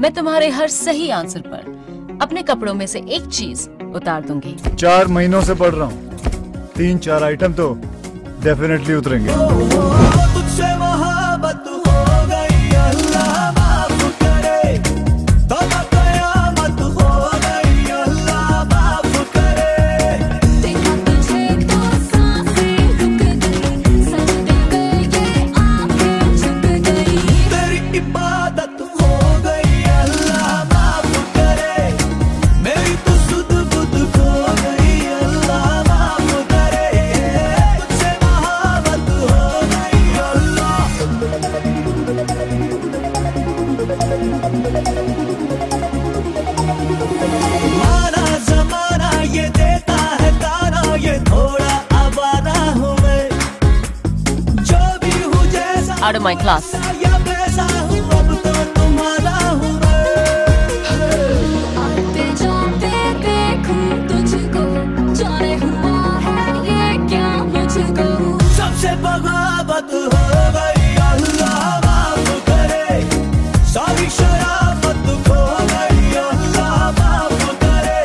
मैं तुम्हारे हर सही आंसर पर अपने कपड़ों में से एक चीज उतार दूंगी। 4 महीनों से पढ़ रहा हूँ, 3-4 आइटम तो डेफिनेटली उतरेंगे। तुझसे मोहब्बत हो गई, अल्लाह माफ करे। तौबा कयामत हो गई, अल्लाह माफ करे। देखा तुझे तो सांसें रुक गई, सजदे पे ये आंखें झुक गई। तेरी इबादत हो गई, अल्लाह माफ करे। मेरी तो सुध बुध खो गई, अल्लाह माफ करे। तुझसे मोहब्बत हो गई, अल्लाह। माना जमाना ये देता है ताना, ये थोड़ा आवारा हूँ मैं। जो भी हूँ जैसा Out of my class. या वैसा हूँ, अब तो तुम्हारा हूँ मैं। आते जाते देखूं तुझको, जाने हुआ है ये क्या मुझको। सबसे बगावत हो गई, अल्लाह माफ करे। सारी शराफत खो गई, अल्लाह माफ करे।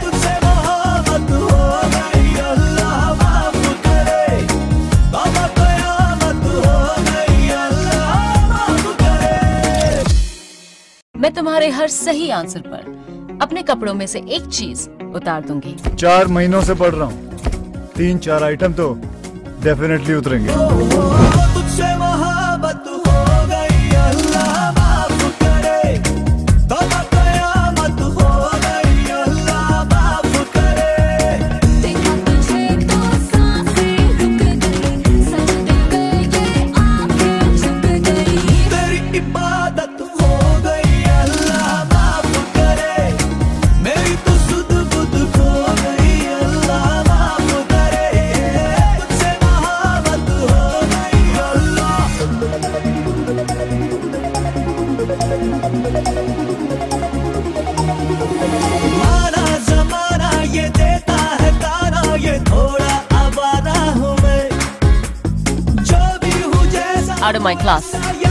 तुझसे मोहब्बत हो गई, अल्लाह माफ करे। तौबा कयामत हो गई, अल्लाह माफ करे। मैं तुम्हारे हर सही आंसर पर अपने कपड़ों में से एक चीज उतार दूंगी। 4 महीनों से पढ़ रहा हूँ, 3-4 आइटम तो डेफिनेटली उतरेंगे। तुझसे मोहब्बत हो गई, अल्लाह माफ करे। तौबा कयामत हो गई, अल्लाह माफ करे। देखा तुझे तो सांसें रुक गई, सजदे पे ये आंखें झुक गई। तेरी इबादत हो गई, अल्लाह माफ करे। मेरी तो सुध बुध खो गई, अल्लाह माफ करे। तुझसे मोहब्बत हो गई, अल्लाह। माना जमाना ये देता है ताना, ये थोड़ा आवारा हूँ मैं। जो भी हूँ जैसा Out of my class. या